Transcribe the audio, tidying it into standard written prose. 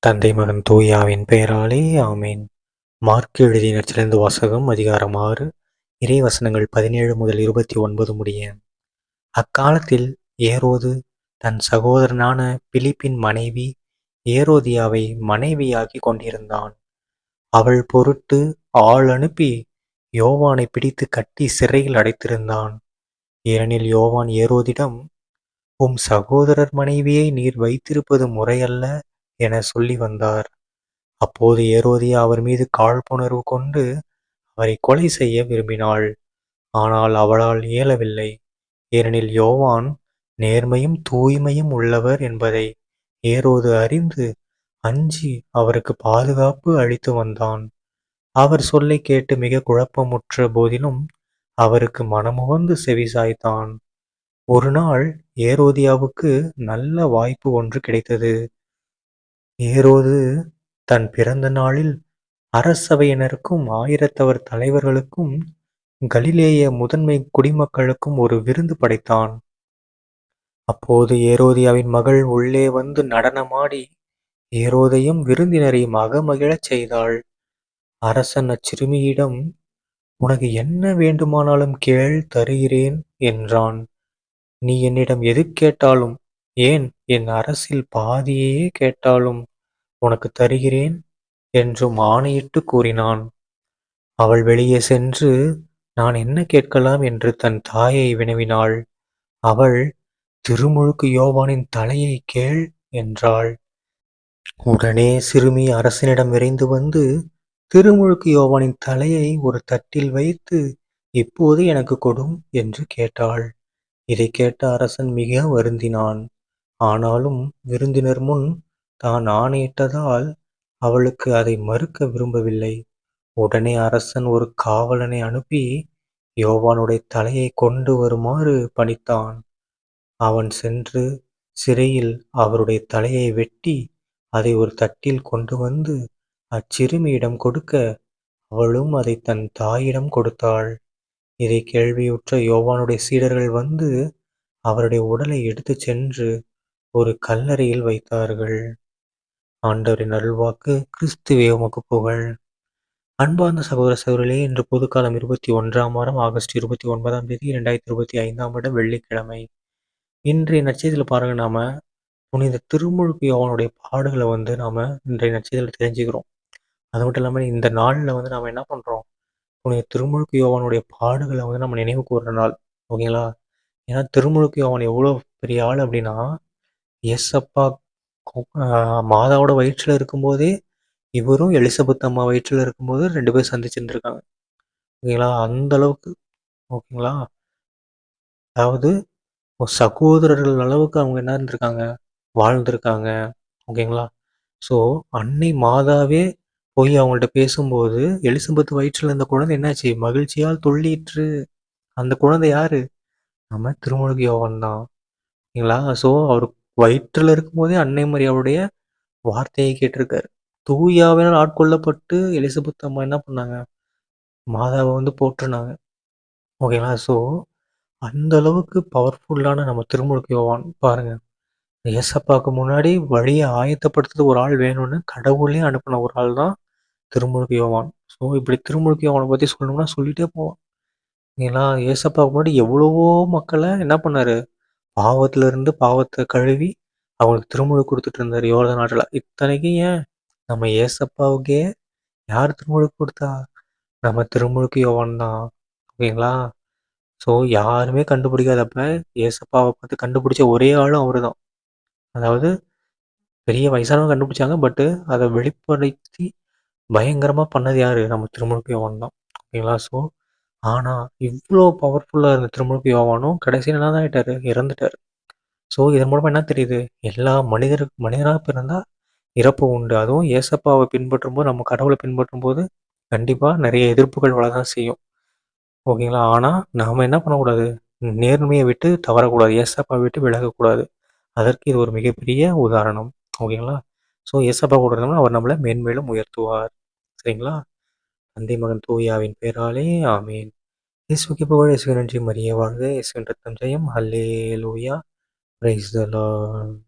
தந்தை மகன் தூயாவின் பெயராலே ஆமேன். மார்க் எழுதிய நற்செய்தி வாசகம் அதிகாரம் 6 இறைவசனங்கள் 17 முதல் 29 முடிய. அக்காலத்தில் ஏரோது தன் சகோதரனான பிலிப்பின் மனைவி ஏரோதியாவை மனைவியாக்கிக் கொண்டிருந்தான். அவள் பொருட்டு ஆள் அனுப்பி யோவானை பிடித்து கட்டி சிறையில் அடைத்திருந்தான். ஏனெனில் யோவான் ஏரோதிடம், உம் சகோதரர் மனைவியை நீர் வைத்திருப்பது முறையல்ல என சொல்லி வந்தார். அப்போது ஏரோதியா அவர் மீது காழ்ப்புணர்வு கொண்டு அவரை கொலை செய்ய விரும்பினாள். ஆனால் அவளால் இயலவில்லை. ஏனெனில் யோவான் நேர்மையும் தூய்மையும் உள்ளவர் என்பதை ஏரோது அறிந்து அஞ்சி அவருக்கு பாதுகாப்பு அளித்து வந்தான். அவர் சொல்லை கேட்டு மிக குழப்பமுற்ற போதிலும் அவருக்கு மனமுவந்து செவிசாய்த்தான். ஒரு நாள் ஏரோதியாவுக்கு நல்ல வாய்ப்பு ஒன்று கிடைத்தது. ஏரோது தன் பிறந்த நாளில் அரசவையினருக்கும் ஆயிரத்தவர் தலைவர்களுக்கும் கலிலேய முதன்மை குடிமக்களுக்கும் ஒரு விருந்து படைத்தான். அப்போது ஏரோதியாவின் மகள் உள்ளே வந்து நடனமாடி ஏரோதையும் விருந்தினரையும் அகமகிழச் செய்தாள். அரசன் அச்சிறுமியிடம், உனக்கு என்ன வேண்டுமானாலும் கேள், தருகிறேன் என்றான். நீ என்னிடம் எது கேட்டாலும், ஏன் என் அரசில் பாதியையே கேட்டாலும் உனக்கு தருகிறேன் என்றும் ஆணையிட்டு கூறினான். அவள் வெளியே சென்று, நான் என்ன கேட்கலாம் என்று தன் தாயை வினவினாள். அவள், திருமுழுக்கு யோவானின் தலையை கேள் என்றாள். உடனே சிறுமி அரசனிடம் விரைந்து வந்து, திருமுழுக்கு யோவானின் தலையை ஒரு தட்டில் வைத்து, இப்போது எனக்கு கொடும் என்று கேட்டாள். இதை கேட்ட அரசன் மிக வருந்தினான். ஆனாலும் விருந்தினர் முன் தான் ஆணையிட்டதால் அவளுக்கு அதை மறுக்க விரும்பவில்லை. உடனே அரசன் ஒரு காவலனை அனுப்பி யோவானுடைய தலையை கொண்டு வருமாறு பணித்தான். அவன் சென்று சிறையில் அவருடைய தலையை வெட்டி அதை ஒரு தட்டில் கொண்டு வந்து அச்சிறுமியிடம் கொடுக்க, அவளும் அதை தன் தாயிடம் கொடுத்தாள். இதை கேள்வியுற்ற யோவானுடைய சீடர்கள் வந்து அவருடைய உடலை எடுத்துச் சென்று ஒரு கல்லறையில் வைத்தார்கள். ஆண்டவரின் அருள்வாக்கு. கிறிஸ்துவே உமக்கு புகழ். அன்பார்ந்த சகோதர சகோதரிகளே, இன்று பொதுக்காலம் 21ஆம் வாரம் ஆகஸ்ட் 29ஆம் தேதி 2025ஆம் வருடம் வெள்ளிக்கிழமை. இன்றைய நற்செய்தியில் பாருங்க, நாம புனித திருமுழுக்கு யோவானுடைய பாடுகளை நாம இன்றைய நற்செய்தியில் தெரிஞ்சுக்கிறோம். அது மட்டும் இல்லாமல் இந்த நாளில் நாம என்ன பண்றோம், புனித திருமுழுக்கு யோவானுடைய பாடுகளை நம்ம நினைவு கூறுற நாள். ஓகேங்களா? ஏன்னா திருமுழுக்கு யோவான் எவ்வளோ பெரிய ஆள் அப்படின்னா, ஏசப்பா மாதாவோட வயிற்றில் இருக்கும்போதே இவரும் எலிசபெத் அம்மா வயிற்றில் இருக்கும்போது 2 பேரும் சந்திச்சிருந்துருக்காங்க. ஓகேங்களா? அந்த அளவுக்கு. ஓகேங்களா? அதாவது சகோதரர்கள் அளவுக்கு அவங்க என்ன இருந்திருக்காங்க, வாழ்ந்திருக்காங்க. ஓகேங்களா? ஸோ அன்னை மாதாவே போய் அவங்கள்ட்ட பேசும்போது எலிசபெத் வயிற்றில் இருந்த குழந்தை என்னாச்சு, மகிழ்ச்சியால் துள்ளிற்று. அந்த குழந்தை யாரு? நம்ம திருமுழுக்கு யோவான் தான். ஓகேங்களா? ஸோ அவர் வயிற்றில் இருக்கும்போதே அன்னை மரியாவுடைய வார்த்தையை கேட்டிருக்காரு. தூயாவினால் ஆட்கொள்ளப்பட்டு எலிசபெத் அம்மா என்ன பண்ணாங்க, மாதாவை போற்றுனாங்க. ஓகேங்களா? ஸோ அந்த அளவுக்கு பவர்ஃபுல்லான நம்ம திருமுழுக்கு யோவான் பாருங்க. ஏசப்பாவுக்கு முன்னாடி வழியை ஆயத்தப்படுத்துறது ஒரு ஆள் வேணும்னு கடவுளே அனுப்பின ஒரு ஆள் தான் திருமுழுக்கு யோவான். ஸோ இப்படி திருமுழுக்கு யோவானை பற்றி சொல்லணும்னா சொல்லிட்டே போவோம். ஏன்னா ஏசப்பாவுக்கு முன்னாடி எவ்வளவோ மக்களை என்ன பண்ணாரு, பாவத்திலிருந்து பாவத்தை கழுவி அவங்களுக்கு திருமுழுக்கு கொடுத்துட்டு இருந்தார் யோர்தான் நாட்டில். இத்தனைக்கும் ஏன் நம்ம ஏசப்பாவுக்கே யார் திருமுழுக்கு கொடுத்தா, நம்ம திருமுழுக்கு யோவான் தான். ஓகேங்களா? ஸோ யாருமே கண்டுபிடிக்காதப்ப ஏசப்பாவை பார்த்து கண்டுபிடிச்ச ஒரே ஆளும் அவரு தான். அதாவது பெரிய வயசானவங்க கண்டுபிடிச்சாங்க. பட்டு அதை வெளிப்படுத்தி பயங்கரமாக பண்ணது யாரு, நம்ம திருமுழுக்கு யோவான் தான். ஓகேங்களா? ஸோ ஆனால் இவ்வளோ பவர்ஃபுல்லாக இருந்த திருமுழுக்கு யோவானும் கடைசியில் என்ன தான் ஆகிட்டாரு, இறந்துட்டார். ஸோ இதன் மூலமாக என்ன தெரியுது, எல்லா மனிதராக பிறந்தா இறப்பு உண்டு. அதுவும் ஏசப்பாவை பின்பற்றும் போது, நம்ம கடவுளை பின்பற்றும் போது கண்டிப்பாக நிறைய எதிர்ப்புகள் வளதான் செய்யும். ஓகேங்களா? ஆனால் நாம் என்ன பண்ணக்கூடாது, நேர்மையை விட்டு தவறக்கூடாது, ஏசப்பா விட்டு விலகக்கூடாது. அதற்கு இது ஒரு மிகப்பெரிய உதாரணம். ஓகேங்களா? ஸோ ஏசப்பா கூட இருந்தோம்னா அவர் நம்மளை மேன்மேலும் உயர்த்துவார். சரிங்களா? தந்தை மகன் தூயாவின் பேராலே ஆமேன். இயேசுவுக்கு புகழ். இயேசுவின் நன்றி. மரியே வாழ்க. இயேசுவின் ரத்தம் ஜெயம். அல்லேலூயா. Praise the Lord.